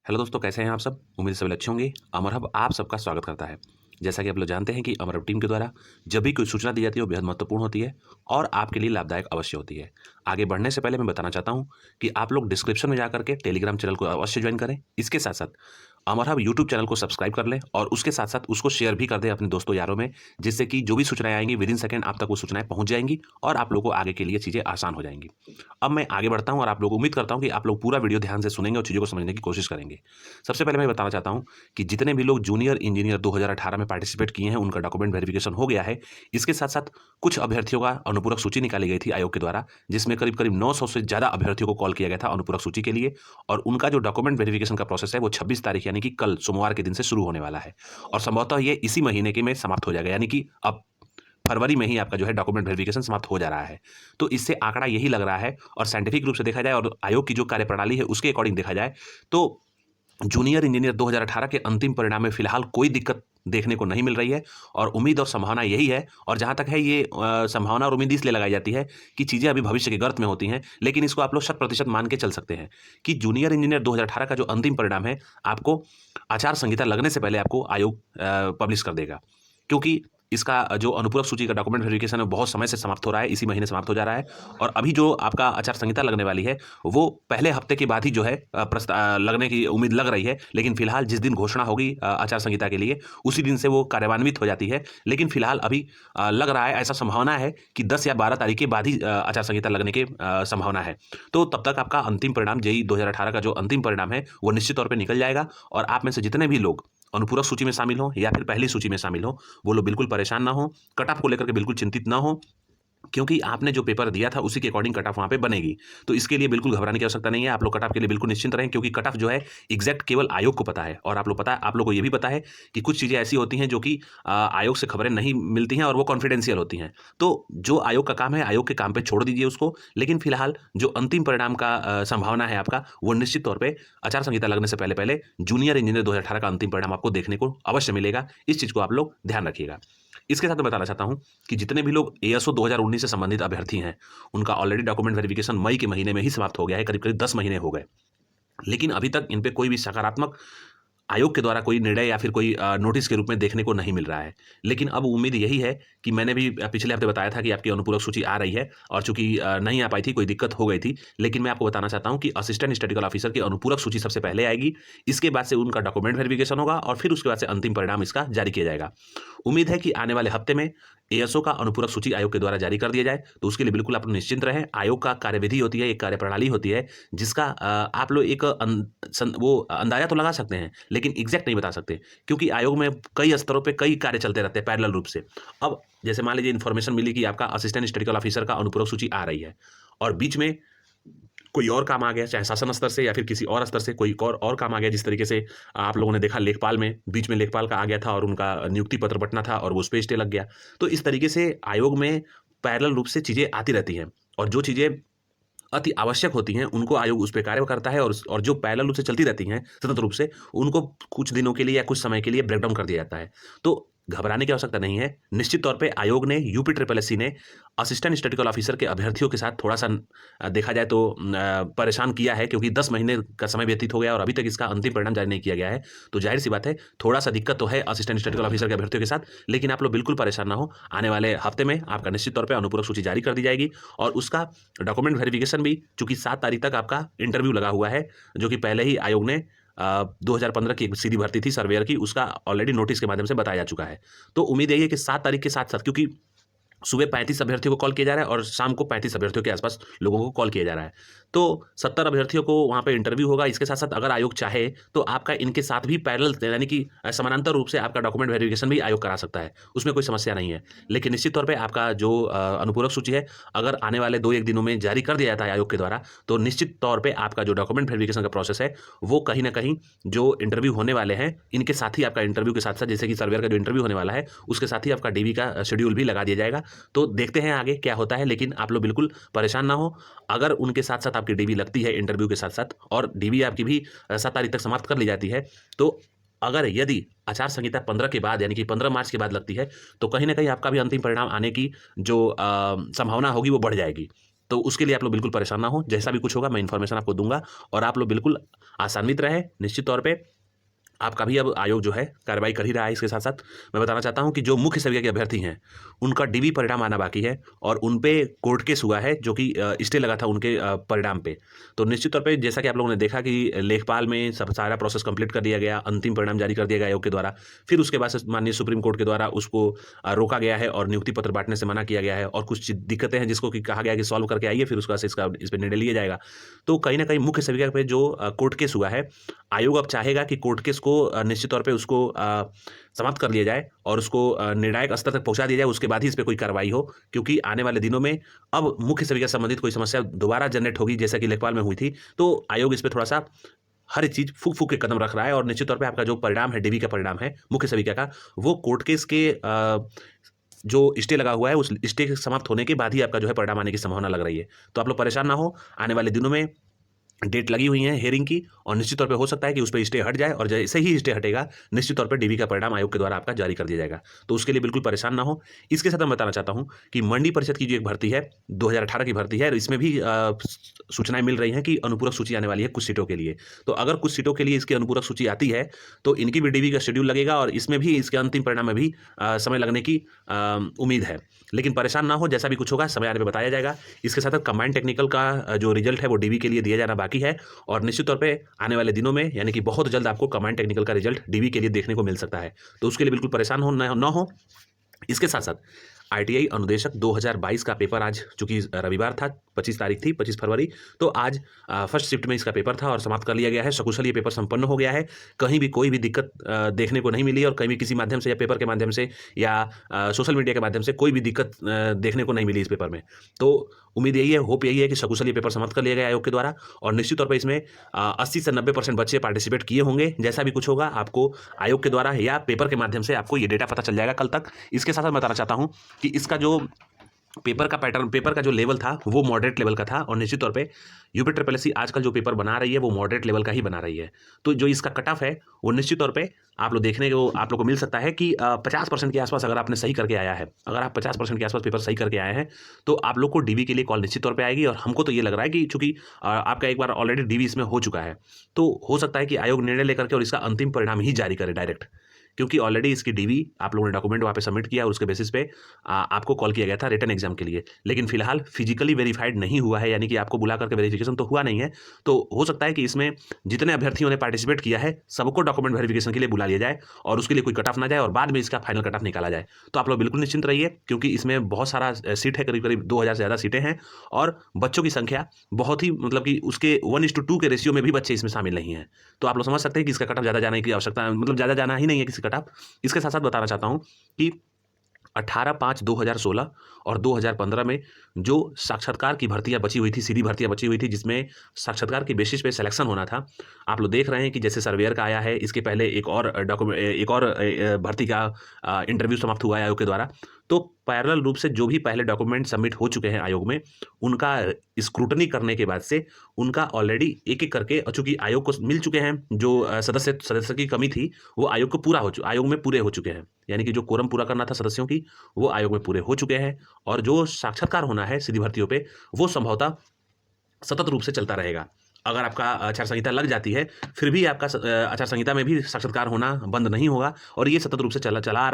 Hello दोस्तों, कैसे हैं आप सब। उम्मीद सभी अच्छे होंगे। अमर हब आप सबका स्वागत करता है। जैसा कि आप लोग जानते हैं कि अमर हब टीम के द्वारा जब भी कोई सूचना दी जाती है वो बेहद महत्वपूर्ण होती है और आपके लिए लाभदायक अवश्य होती है। आगे बढ़ने से पहले मैं बताना चाहता हूं कि आप लोग डिस्क्रिप्शन में जाकर के टेलीग्राम चैनल को अवश्य ज्वाइन करें। इसके साथ साथ अमर हब यूट्यूब चैनल को सब्सक्राइब कर लें और उसके साथ साथ उसको शेयर भी कर दें अपने दोस्तों यारों में, जिससे कि जो भी सूचनाएं आएंगी विद इन सेकंड आप तक वो सूचनाएं पहुंच जाएंगी और आप लोगों को आगे के लिए चीज़ें आसान हो जाएंगी। अब मैं आगे बढ़ता हूं और आप लोग उम्मीद करता हूं कि आप लोग पूरा वीडियो ध्यान से सुनेंगे और चीज़ों को समझने की कोशिश करेंगे। सबसे पहले मैं बताना चाहता हूं कि जितने भी लोग जूनियर इंजीनियर 2018 में पार्टिसिपेट किए हैं उनका डॉक्यूमेंट वेरिफिकेशन हो गया है। इसके साथ साथ कुछ अभ्यर्थियों का अनुपूरक सूची निकाली गई थी आयोग के द्वारा, जिसमें करीब करीब 900 से ज़्यादा अभ्यर्थियों को कॉल किया गया था अनुपूरक सूची के लिए। और उनका जो डॉक्यूमेंट वेरिफिकेशन का प्रोसेस है वो 26 तारीख यानी कि कल सोमवार के दिन से शुरू होने वाला है और संभवतः ये इसी महीने के में समाप्त हो जाएगा, यानी कि अब फरवरी में ही आपका जो है डॉक्यूमेंट वेरिफिकेशन समाप्त हो जा रहा है। तो इससे आंकड़ा यही लग रहा है और साइंटिफिक रूप से देखा जाए और आयोग की जो कार्यप्रणाली है उसके अकॉर्डिंग देखा जाए तो जूनियर इंजीनियर 2018 के अंतिम परिणाम में फिलहाल कोई दिक्कत देखने को नहीं मिल रही है और उम्मीद और संभावना यही है। और जहां तक है ये संभावना और उम्मीद इसलिए लगाई जाती है कि चीज़ें अभी भविष्य के गर्त में होती हैं, लेकिन इसको आप लोग 100% मान के चल सकते हैं कि जूनियर इंजीनियर 2018 का जो अंतिम परिणाम है आपको आचार संहिता लगने से पहले आपको आयोग पब्लिश कर देगा, क्योंकि इसका जो अनुपूरक सूची का डॉक्यूमेंट वेरिफिकेशन है बहुत समय से समाप्त हो रहा है, इसी महीने समाप्त हो जा रहा है। और अभी जो आपका आचार संहिता लगने वाली है वो पहले हफ्ते के बाद ही जो है लगने की उम्मीद लग रही है, लेकिन फिलहाल जिस दिन घोषणा होगी आचार संहिता के लिए उसी दिन से वो कार्यान्वित हो जाती है। लेकिन फिलहाल अभी लग रहा है, ऐसा संभावना है कि 10 या 12 तारीख के बाद ही आचार संहिता लगने की संभावना है। तो तब तक आपका अंतिम परिणाम जेईई 2018 का जो अंतिम परिणाम है वो निश्चित तौर पर निकल जाएगा और आप में से जितने भी लोग अनुपूरक सूची में शामिल हो या फिर पहली सूची में शामिल हो वो लोग बिल्कुल परेशान ना हो, कट ऑफ को लेकर के बिल्कुल चिंतित ना हो, क्योंकि आपने जो पेपर दिया था उसी के अकॉर्डिंग कट ऑफ वहाँ पे बनेगी। तो इसके लिए बिल्कुल घबराने की आवश्यकता नहीं है। आप लोग कट ऑफ के लिए बिल्कुल निश्चिंत रहें, क्योंकि कट ऑफ जो है एग्जैक्ट केवल आयोग को पता है। और आप लोग को ये भी पता है कि कुछ चीज़ें ऐसी होती हैं जो कि आयोग से खबरें नहीं मिलती हैं और वो कॉन्फिडेंशियल होती हैं। तो जो आयोग का काम है आयोग के काम पे छोड़ दीजिए उसको। लेकिन फिलहाल जो अंतिम परिणाम का संभावना है आपका वो निश्चित तौर पर आचार संहिता लगने से पहले पहले जूनियर इंजीनियर 2018 का अंतिम परिणाम आपको देखने को अवश्य मिलेगा। इस चीज़ को आप लोग ध्यान रखिएगा। इसके साथ मैं बताना चाहता हूं कि जितने भी लोग एएसओ 2019 से संबंधित अभ्यर्थी हैं उनका ऑलरेडी डॉक्यूमेंट वेरिफिकेशन मई के महीने में ही समाप्त हो गया है, करीब करीब 10 महीने हो गए। लेकिन अभी तक इन पे कोई भी सकारात्मक आयोग के द्वारा कोई निर्णय या फिर कोई नोटिस के रूप में देखने को नहीं मिल रहा है। लेकिन अब उम्मीद यही है कि मैंने भी पिछले हफ्ते बताया था कि आपकी अनुपूरक सूची आ रही है और चूंकि नहीं आ पाई थी, कोई दिक्कत हो गई थी, लेकिन मैं आपको बताना चाहता हूं कि असिस्टेंट स्टैटिस्टिकल ऑफिसर की अनुपूरक सूची सबसे पहले आएगी। इसके बाद से उनका डॉक्यूमेंट वेरिफिकेशन होगा और फिर उसके बाद से अंतिम परिणाम इसका जारी किया जाएगा। उम्मीद है कि आने वाले हफ्ते में एएसओ का अनुपूरक सूची आयोग के द्वारा जारी कर दिया जाए, तो उसके लिए बिल्कुल आप निश्चिंत रहें। आयोग का कार्यविधि होती है, एक कार्यप्रणाली होती है जिसका आप लोग एक वो अंदाजा तो लगा सकते हैं लेकिन एग्जैक्ट नहीं बता सकते, क्योंकि आयोग में कई स्तरों पे कई कार्य चलते रहते हैं पैरेलल रूप से। अब जैसे मान लीजिए इन्फॉर्मेशन मिली कि आपका असिस्टेंट स्टैटिस्टिकल ऑफिसर का अनुपूरक सूची आ रही है और बीच में कोई और काम आ गया, चाहे शासन स्तर से या फिर किसी और स्तर से कोई और काम आ गया। जिस तरीके से आप लोगों ने देखा लेखपाल में, बीच में लेखपाल का आ गया था और उनका नियुक्ति पत्र बंटना था और वो उस पे स्टे लग गया। तो इस तरीके से आयोग में पैरेलल रूप से चीज़ें आती रहती हैं और जो चीज़ें अति आवश्यक होती हैं उनको आयोग उस पे कार्य करता है और जो पैरेलल रूप से चलती रहती हैं सतत रूप से उनको कुछ दिनों के लिए या कुछ समय के लिए ब्रेकडाउन कर दिया जाता है। तो घबराने की आवश्यकता नहीं है। निश्चित तौर पे आयोग ने यूपी ट्रिपल एससी ने असिस्टेंट स्टैटिस्टिकल ऑफिसर के अभ्यर्थियों के साथ थोड़ा सा देखा जाए तो परेशान किया है, क्योंकि 10 महीने का समय व्यतीत हो गया और अभी तक इसका अंतिम परिणाम जारी नहीं किया गया है। तो जाहिर सी बात है थोड़ा सा दिक्कत तो है असिस्टेंट स्टैटिस्टिकल ऑफिसर के अभ्यर्थियों के साथ, लेकिन आप लोग बिल्कुल परेशान ना हो। आने वाले हफ्ते में आपका निश्चित तौर पर अनुपूरक सूची जारी कर दी जाएगी और उसका डॉक्यूमेंट वेरिफिकेशन भी, चूंकि 7 तारीख तक आपका इंटरव्यू लगा हुआ है, जो कि पहले ही आयोग ने 2015 की एक सीधी भर्ती थी सर्वेयर की, उसका ऑलरेडी नोटिस के माध्यम से बताया जा चुका है। तो उम्मीद यही है कि 7 तारीख के साथ साथ, क्योंकि सुबह 35 अभ्यर्थियों को कॉल किया जा रहा है और शाम को 35 अभ्यर्थियों के आसपास लोगों को कॉल किया जा रहा है, तो 70 अभ्यर्थियों को वहाँ पे इंटरव्यू होगा। इसके साथ साथ अगर आयोग चाहे तो आपका इनके साथ भी पैरेलल यानी कि समानांतर रूप से आपका डॉक्यूमेंट वेरिफिकेशन भी आयोग करा सकता है, उसमें कोई समस्या नहीं है। लेकिन निश्चित तौर पर आपका जो अनुपूरक सूची है अगर आने वाले 2-1 दिनों में जारी कर दिया जाता है आयोग के द्वारा, तो निश्चित तौर पर आपका जो डॉक्यूमेंट वेरिफिकेशन का प्रोसेस है वो कहीं ना कहीं जो इंटरव्यू होने वाले हैं इनके साथ ही आपका इंटरव्यू के साथ साथ, जैसे कि सर्वेयर का जो इंटरव्यू होने वाला है उसके साथ ही आपका डीवी का शेड्यूल भी लगा दिया जाएगा। तो देखते हैं आगे क्या होता है, लेकिन आप लोग बिल्कुल परेशान ना हो। अगर उनके साथ साथ आपकी डीवी लगती है इंटरव्यू के साथ साथ और डीवी आपकी भी 7 तारीख तक समाप्त कर ली जाती है, तो अगर यदि आचार संहिता 15 के बाद यानी कि 15 मार्च के बाद लगती है, तो कहीं ना कहीं आपका भी अंतिम परिणाम आने की जो संभावना होगी वो बढ़ जाएगी। तो उसके लिए आप लोग बिल्कुल परेशान ना हो, जैसा भी कुछ होगा मैं इन्फॉर्मेशन आपको दूंगा और आप लोग बिल्कुल आसान्वित रहे। निश्चित तौर पे आपका भी अब आयोग जो है कार्रवाई कर ही रहा है। इसके साथ साथ मैं बताना चाहता हूं कि जो मुख्य सेविका के अभ्यर्थी हैं उनका डीबी परिणाम आना बाकी है और उन पे कोर्ट केस हुआ है जो कि स्टे लगा था उनके परिणाम पे। तो निश्चित तौर पे जैसा कि आप लोगों ने देखा कि लेखपाल में सब सारा प्रोसेस कंप्लीट कर दिया गया, अंतिम परिणाम जारी कर दिया गया आयोग के द्वारा। फिर उसके बाद से माननीय सुप्रीम कोर्ट के द्वारा उसको रोका गया है और नियुक्ति पत्र बांटने से मना किया गया है और कुछ दिक्कतें हैं जिसको कि कहा गया है कि सॉल्व करके आइए, फिर उसके बाद से इस पर निर्णय लिया जाएगा। तो कहीं ना कहीं मुख्य सेविका पे जो कोर्ट केस हुआ है, आयोग अब चाहेगा कि कोर्ट केस को निश्चित तौर पे उसको समाप्त कर लिया जाए और उसको निर्णायक स्तर तक पहुंचा दिया जाए, उसके बाद ही इस पे कोई कार्रवाई हो। क्योंकि आने वाले दिनों में अब मुख्य सेविका से संबंधित कोई समस्या दोबारा जनरेट होगी जैसा कि लेखपाल में हुई थी, तो आयोग इस पे थोड़ा सा हर एक चीज फूक फूक के कदम रख रहा है। और निश्चित तौर पे आपका जो परिणाम है, डीबी का परिणाम है मुख्य सेविका का, वो कोर्ट केस के जो स्टे लगा हुआ है उस स्टे के समाप्त होने के बाद ही आपका जो है परिणाम आने की संभावना लग रही है। तो आप लोग परेशान ना हो, आने वाले दिनों में डेट लगी हुई है हियरिंग की और निश्चित तौर पे हो सकता है कि उस पर स्टे हट जाए और जैसे ही स्टे हटेगा निश्चित तौर पे डीबी का परिणाम आयोग के द्वारा आपका जारी कर दिया जाएगा। तो उसके लिए बिल्कुल परेशान ना हो। इसके साथ मैं बताना चाहता हूं कि मंडी परिषद की जो एक भर्ती है 2018 की भर्ती है, इसमें भी सूचनाएं मिल रही हैं कि अनुपूरक सूची आने वाली है कुछ सीटों के लिए। तो अगर कुछ सीटों के लिए इसकी अनुपूरक सूची आती है तो इनकी भी डीबी का शेड्यूल लगेगा और इसमें भी इसके अंतिम परिणाम में भी समय लगने की उम्मीद है। लेकिन परेशान ना हो, जैसा भी कुछ होगा समय आने पर बताया जाएगा। इसके साथ कंबाइंड टेक्निकल का जो रिजल्ट है वो डीबी के लिए दिया जाना बाकी है और निश्चित तौर पे आने वाले दिनों में यानी कि बहुत जल्द आपको कंबाइंड टेक्निकल का रिजल्ट डीबी के लिए देखने को मिल सकता है। तो उसके लिए बिल्कुल परेशान हो ना हो। इसके साथ साथ आईटीआई अनुदेशक 2022 का पेपर आज, चूंकि रविवार था, 25 तारीख थी, 25 फरवरी, तो आज फर्स्ट शिफ्ट में इसका पेपर था और समाप्त कर लिया गया है। सकुशल ये पेपर संपन्न हो गया है। कहीं भी कोई भी दिक्कत देखने को नहीं मिली और कहीं भी किसी माध्यम से या पेपर के माध्यम से या सोशल मीडिया के माध्यम से कोई भी दिक्कत देखने को नहीं मिली इस पेपर में। तो उम्मीद यही है, होप यही है कि सकुशल ये पेपर समाप्त कर लिया गया आयोग के द्वारा और निश्चित तौर पर इसमें 80 से 90% बच्चे पार्टिसिपेट किए होंगे। जैसा भी कुछ होगा आपको आयोग के द्वारा या पेपर के माध्यम से आपको ये डेटा पता चल जाएगा कल तक। इसके साथ मैं बताना चाहता हूँ कि इसका जो पेपर का पैटर्न, पेपर का जो लेवल था वो मॉडरेट लेवल का था और निश्चित तौर पे यूपी ट्रिपल एससी आजकल जो पेपर बना रही है वो मॉडरेट लेवल का ही बना रही है। तो जो इसका कट ऑफ है वो निश्चित तौर पे आप लोग देखने को आप लोग को मिल सकता है कि 50% के आसपास अगर आपने सही करके आया है, अगर आप 50% के आसपास पेपर सही करके आए हैं तो आप लोग को डीबी के लिए कॉल निश्चित तौर पे आएगी। और हमको तो ये लग रहा है कि चूंकि आपका एक बार ऑलरेडी डीबी इसमें हो चुका है तो हो सकता है कि आयोग निर्णय लेकर के और इसका अंतिम परिणाम ही जारी करे डायरेक्ट, क्योंकि ऑलरेडी इसकी डीवी आप लोगों ने डॉक्यूमेंट वहाँ पे सबमिट किया और उसके बेसिस पे आपको कॉल किया गया था रिटन एग्जाम के लिए। लेकिन फिलहाल फिजिकली वेरीफाइड नहीं हुआ है, यानी कि आपको बुला करके वेरिफिकेशन तो हुआ नहीं है। तो हो सकता है कि इसमें जितने अभ्यर्थियों ने पार्टिसिपेट किया है सबको डॉक्यूमेंट वेरिफिकेशन के लिए बुला लिया जाए और उसके लिए कोई कट ऑफ ना जाए और बाद में इसका फाइनल कट ऑफ निकाला जाए। तो आप लोग बिल्कुल निश्चिंत रहिए, क्योंकि इसमें बहुत सारा सीट है, करीब करीब 2000 से ज़्यादा सीटें हैं और बच्चों की संख्या बहुत ही, मतलब कि उसके 1:2 के रेशियो में भी बच्चे इसमें शामिल नहीं हैं। तो आप लोग समझ सकते हैं कि इसका कट ऑफ ज़्यादा जाने की आवश्यकता, मतलब ज़्यादा जाना ही नहीं है किसी कट ऑफ। इसके साथ साथ बताना चाहता हूं कि 18/5/2016 और 2015 में जो साक्षात्कार की भर्तियां बची हुई थी, सीधी भर्तियां बची हुई थी जिसमें साक्षात्कार की बेसिस पे सिलेक्शन होना था, आप लोग देख रहे हैं कि जैसे सर्वेयर का आया है, इसके पहले एक और भर्ती का इंटरव्यू समाप्त हुआ है आयोग के द्वारा। तो पैरेलल रूप से जो भी पहले डॉक्यूमेंट सबमिट हो चुके हैं आयोग में, उनका स्क्रूटनी करने के बाद से उनका ऑलरेडी एक एक करके, चूंकि आयोग को मिल चुके हैं, जो सदस्य की कमी थी वो आयोग को आयोग में पूरे हो चुके हैं, यानी कि जो कोरम पूरा करना था सदस्यों की वो आयोग में पूरे हो चुके हैं। और जो साक्षात्कार होना है सीधी भर्तियों पे वो संभवतः सतत रूप से चलता रहेगा। अगर आपका आचार संहिता लग जाती है फिर भी आपका आचार संहिता में भी साक्षात्कार होना बंद नहीं होगा और ये सतत रूप से चलता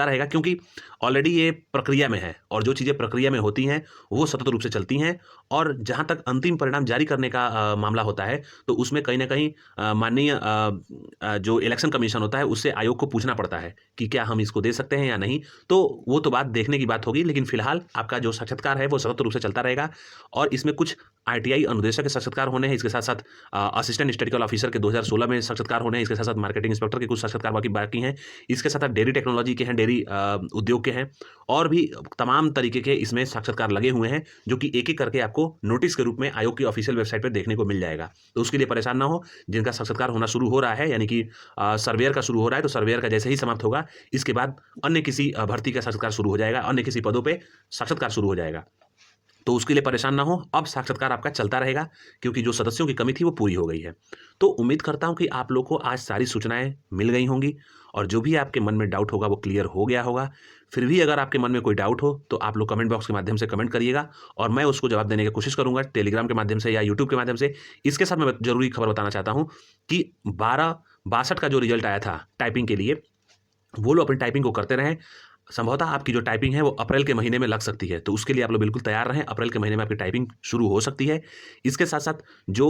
रहेगा, क्योंकि ऑलरेडी ये प्रक्रिया में है और जो चीज़ें प्रक्रिया में होती हैं वो सतत रूप से चलती हैं। और जहाँ तक अंतिम परिणाम जारी करने का मामला होता है तो उसमें कहीं ना कहीं माननीय जो इलेक्शन कमीशन होता है उससे आयोग को पूछना पड़ता है कि क्या हम इसको दे सकते हैं या नहीं। तो वो तो बात देखने की बात होगी, लेकिन फिलहाल आपका जो साक्षात्कार है वो सतत रूप से चलता रहेगा। और इसमें कुछ आईटीआई अनुदेशक के साक्षात्कार होने हैं, इसके साथ साथ असिस्टेंट स्टैटिस्टिकल ऑफिसर के 2016 में साक्षात्कार होने हैं, इसके साथ साथ मार्केटिंग इंस्पेक्टर के कुछ साक्षात्कार बाकी हैं, इसके साथ साथ डेयरी टेक्नोलॉजी के हैं, डेयरी उद्योग के हैं और भी तमाम तरीके के इसमें साक्षात्कार लगे हुए हैं, जो कि एक एक करके आपको नोटिस के रूप में आयोग की ऑफिशियल वेबसाइट पर देखने को मिल जाएगा। तो उसके लिए परेशान ना हो, जिनका साक्षात्कार होना शुरू हो रहा है, यानी कि सर्वेयर का शुरू हो रहा है, तो सर्वेयर का जैसे ही समाप्त होगा इसके बाद अन्य किसी भर्ती का साक्षात्कार शुरू हो जाएगा, अन्य किसी पदों पर साक्षात्कार शुरू हो जाएगा। तो उसके लिए परेशान ना हो, अब साक्षात्कार आपका चलता रहेगा क्योंकि जो सदस्यों की कमी थी वो पूरी हो गई है। तो उम्मीद करता हूँ कि आप लोग को आज सारी सूचनाएँ मिल गई होंगी और जो भी आपके मन में डाउट होगा वो क्लियर हो गया होगा। फिर भी अगर आपके मन में कोई डाउट हो तो आप लोग कमेंट बॉक्स के माध्यम से कमेंट करिएगा और मैं उसको जवाब देने की कोशिश करूँगा टेलीग्राम के माध्यम से या यूट्यूब के माध्यम से। इसके साथ मैं ज़रूरी खबर बताना चाहता हूँ कि 12/62 का जो रिज़ल्ट आया था टाइपिंग के लिए, वो लोग अपनी टाइपिंग को करते रहें। संभवतः आपकी जो टाइपिंग है वो अप्रैल के महीने में लग सकती है, तो उसके लिए आप लोग बिल्कुल तैयार रहें। अप्रैल के महीने में आपकी टाइपिंग शुरू हो सकती है। इसके साथ-साथ जो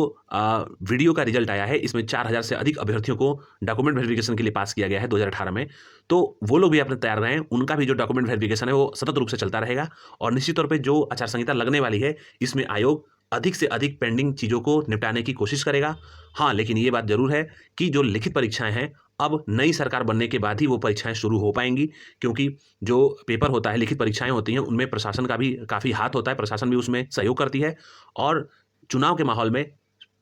वीडियो का रिजल्ट आया है, इसमें 4000 से अधिक अभ्यर्थियों को डॉक्यूमेंट वेरिफिकेशन के लिए पास किया गया है 2018 में। तो वो लोग भी अपने तैयार रहें, उनका भी जो डॉक्यूमेंट वेरिफिकेशन है वो सतत रूप से चलता रहेगा और निश्चित तौर पे जो आचार संहिता लगने वाली है, इसमें आयोग अधिक से अधिक पेंडिंग चीज़ों को निपटाने की कोशिश करेगा। हाँ, लेकिन ये बात ज़रूर है कि जो लिखित परीक्षाएँ हैं, अब नई सरकार बनने के बाद ही वो परीक्षाएँ शुरू हो पाएँगी क्योंकि जो पेपर होता है, लिखित परीक्षाएँ होती हैं, उनमें प्रशासन का भी काफ़ी हाथ होता है, प्रशासन भी उसमें सहयोग करती है और चुनाव के माहौल में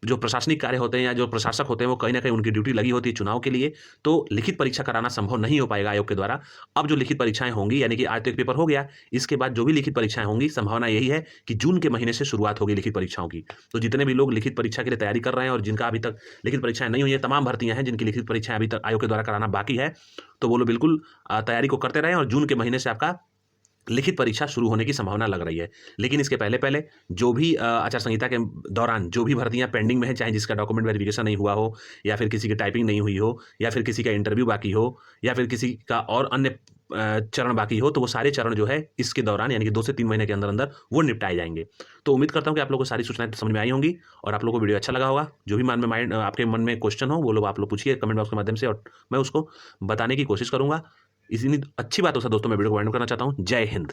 जो प्रशासनिक कार्य होते हैं या जो प्रशासक होते हैं, वो कहीं न कहीं उनकी ड्यूटी लगी होती है चुनाव के लिए, तो लिखित परीक्षा कराना संभव नहीं हो पाएगा आयोग के द्वारा। अब जो लिखित परीक्षाएँ होंगी, यानी कि आज तो एक पेपर हो गया, इसके बाद जो भी लिखित परीक्षाएँ होंगी, संभावना यही है कि जून के महीने से शुरुआत होगी लिखित परीक्षाओं की। तो जितने भी लोग लिखित परीक्षा के लिए तैयारी कर रहे हैं और जिनका अभी तक लिखित परीक्षाएँ नहीं हुई हैं, तमाम भर्तियाँ हैं जिनकी लिखित परीक्षाएँ अभी तक आयोग के द्वारा कराना बाकी है, तो वो लोग बिल्कुल तैयारी को करते रहें और जून के महीने से आपका लिखित परीक्षा शुरू होने की संभावना लग रही है। लेकिन इसके पहले-पहले जो भी आचार संहिता के दौरान जो भी भर्तियाँ पेंडिंग में हैं, चाहे जिसका डॉक्यूमेंट वेरिफिकेशन नहीं हुआ हो या फिर किसी की टाइपिंग नहीं हुई हो या फिर किसी का इंटरव्यू बाकी हो या फिर किसी का और अन्य चरण बाकी हो, तो वो सारे चरण जो है इसके दौरान यानी कि 2 से 3 महीने के अंदर-अंदर वो निपटाए जाएँगे। तो उम्मीद करता हूँ कि आप लोगों को सारी सूचनाएँ समझ में आई होंगी और आप लोगों को वीडियो अच्छा लगा होगा। जो भी आपके मन में क्वेश्चन हो, वो लोग आप लोग पूछिए कमेंट बॉक्स के माध्यम से और मैं उसको बताने की कोशिश करूँगा। इतनी अच्छी बातों से दोस्तों मैं वीडियो को वाइंड अप करना चाहता हूँ। जय हिंद।